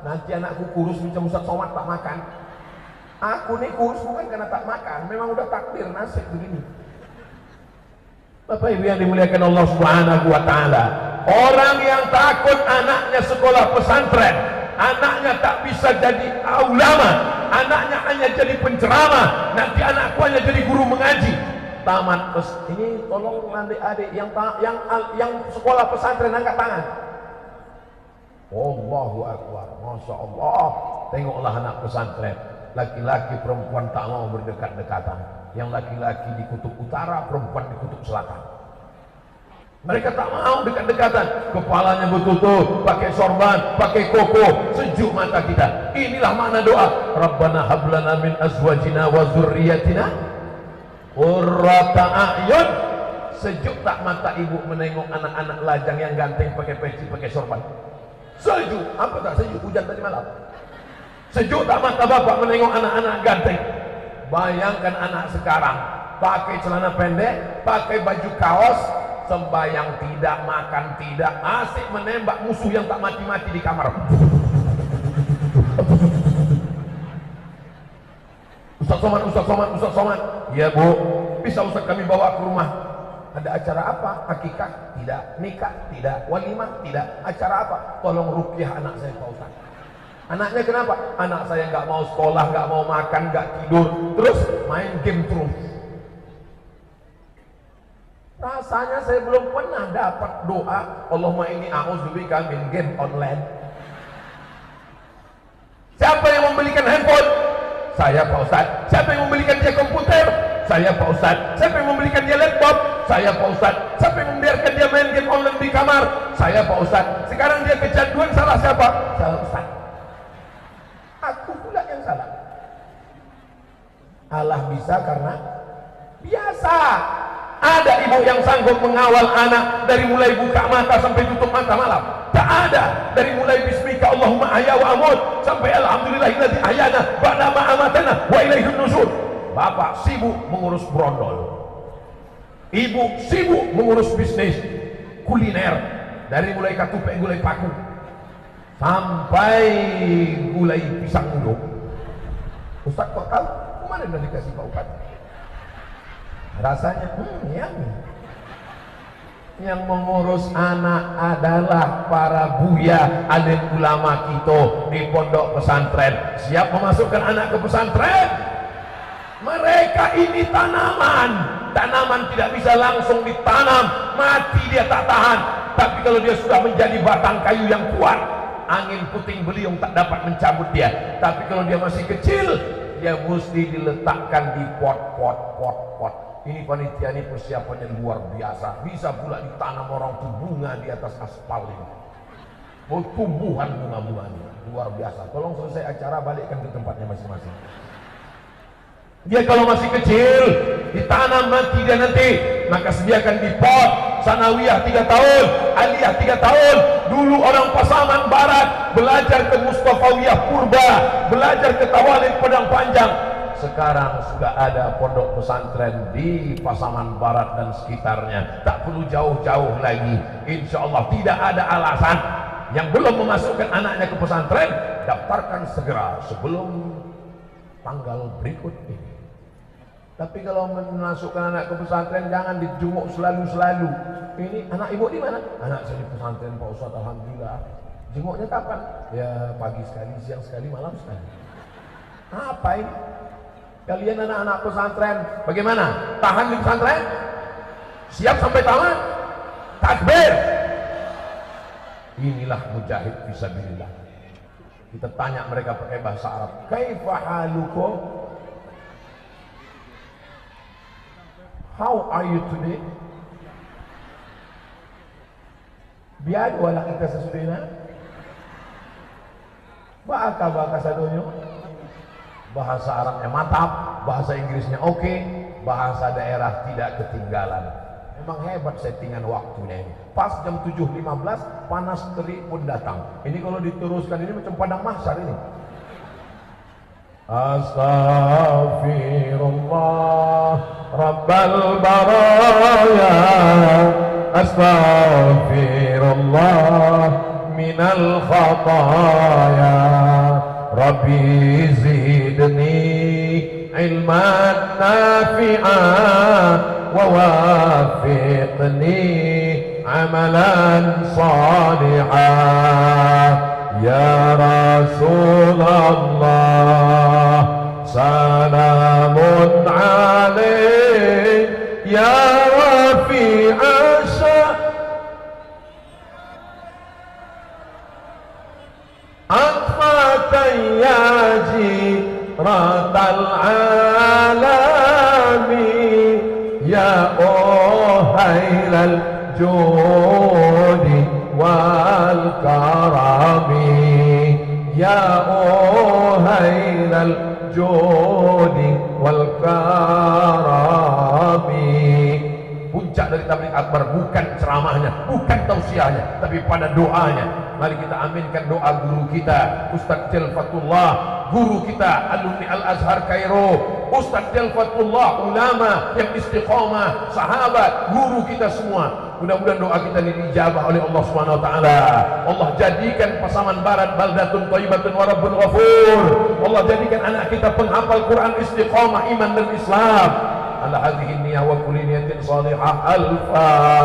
Nanti anakku kurus macam Ustaz Somad tak makan. Aku nih kurus bukan karena tak makan, memang udah takdir nasib begini. Bapak Ibu yang dimuliakan Allah Subhanahu wa taala, orang yang takut anaknya sekolah pesantren, anaknya tak bisa jadi ulama, anaknya hanya jadi penceramah, nanti anakku hanya jadi guru mengaji. Tamat ini tolong adik-adik yang sekolah pesantren angkat tangan. Allahu Akbar, Masya Allah. Tengoklah anak pesantren. Laki-laki perempuan tak mau berdekat-dekatan. Yang laki-laki di kutub utara, perempuan di kutub selatan. Mereka tak mau dekat-dekatan. Kepalanya betul-betul pakai sorban, pakai koko, sejuk mata kita. Inilah makna doa. Rabbana hablana min azwajina wa dzurriyyatina Qurrata a'yun. Sejuk tak mata ibu menengok anak-anak lajang yang ganteng pakai peci, pakai sorban? Sejuk. Apa tak sejuk? Hujan tadi malam. Sejuk tak mata bapak menengok anak-anak ganteng? Bayangkan anak sekarang pakai celana pendek, pakai baju kaos, sembayang tidak, makan tidak, asik menembak musuh yang tak mati-mati di kamar. Ustaz Somad, Ustaz Somad, Ustaz Somad. Iya bu, bisa Ustaz kami bawa ke rumah. Ada acara apa? Akikah? Tidak. Nikah? Tidak. Walimah? Tidak. Acara apa? Tolong ruqyah anak saya Pak Ustaz. Anaknya kenapa? Anak saya nggak mau sekolah, nggak mau makan, nggak tidur, terus main game terus. Rasanya saya belum pernah dapat doa Allahumma inni a'udzubika min game online. Siapa yang membelikan handphone? Saya Pak Ustaz. Siapa yang membelikan dia komputer? Saya Pak Ustaz. Siapa yang membelikan dia laptop? Saya Pak Ustaz. Siapa yang membiarkan dia main game online di kamar? Saya Pak Ustaz. Sekarang dia kecanduan, salah siapa? Saya Ustaz. Aku pula yang salah. Allah bisa karena biasa. Ada ibu yang sanggup mengawal anak dari mulai buka mata sampai tutup mata malam? Tak ada. Dari mulai bismika Allahumma ahya wa amut sampai alhamdulillahilladzi ahyana ba'da ma amatana wa ilaihun nusyur. Bapak sibuk mengurus brondol, ibu sibuk mengurus bisnis kuliner, dari mulai katupek gulai paku sampai gulai pisang uduk. Ustaz kok tahu? Kemarin udah dikasih Pak Ustaz. Rasanya yummy. Yang mengurus anak adalah para buya alim ulama kita di pondok pesantren. Siap memasukkan anak ke pesantren? Mereka ini tanaman. Tanaman tidak bisa langsung ditanam, mati dia tak tahan. Tapi kalau dia sudah menjadi batang kayu yang kuat, angin puting beliung tak dapat mencabut dia. Tapi kalau dia masih kecil, dia mesti diletakkan di pot. Ini panitia ini persiapannya luar biasa. Bisa pula ditanam orang tuh bunga di atas aspal ini. Mau tumbuhan bunga-bunganya luar biasa. Tolong selesai acara balikkan ke tempatnya masing-masing. Dia kalau masih kecil ditanam, mati dia nanti. Maka sediakan di pot. Sanawiyah 3 tahun, aliyah 3 tahun. Dulu orang Pasaman Barat belajar ke Mustafawiyah Purba, belajar ke Tawalid Padang Panjang. Sekarang sudah ada pondok pesantren di Pasaman Barat dan sekitarnya. Tak perlu jauh-jauh lagi. Insya Allah tidak ada alasan. Yang belum memasukkan anaknya ke pesantren, daftarkan segera sebelum tanggal berikut ini. Tapi kalau memasukkan anak ke pesantren, jangan dijunguk selalu-selalu. Ini anak ibu di mana? Anak saya di pesantren Pak Ustaz, alhamdulillah. Jenguknya kapan? Ya pagi sekali, siang sekali, malam sekali. Apa ini? Kalian anak-anak pesantren, bagaimana? Tahan di pesantren? Siap sampai tamat? Takbir! Inilah mujahid fisabilillah. Kita tanya mereka pakai bahasa Arab. Kaifa halukum? How are you today? Biar wala kita sesudahnya. Bahasa sadonya. Bahasa Arabnya mantap, bahasa Inggrisnya oke, bahasa daerah tidak ketinggalan. Memang hebat settingan waktunya ini. Pas jam 7.15 panas terik pun datang. Ini kalau diteruskan ini macam padang mahsyar ini. Astaghfirullah Rabbal baraya, astaghfirullah minal khataya. Rabbi zidni ilman nafi'an wa wafiqni amalan salihan. Ya Rasulullah salamun alaik ya rafi'a sya'an ya jiratal alami ya ohailal judi wal karami ya ohailal judi wal karami. puncak dari tabligh akbar bukan ceramahnya, bukan tausiahnya, tapi pada doanya. Mari kita aminkan doa guru kita Ustaz Jalfatullah, guru kita alumni Al-Azhar Kairo, Ustaz Jalfatullah, ulama yang istiqomah, sahabat, guru kita semua. Mudah-mudahan doa kita ini dijabah oleh Allah Subhanahu wa taala. Allah jadikan Pasaman Barat baldatun thayyibatun wa rabbun ghafur. Allah jadikan anak kita penghafal Quran, istiqomah iman dan Islam. Ala hadhihi niyyah wa kulli niyatin salihah. Al-Fatihah.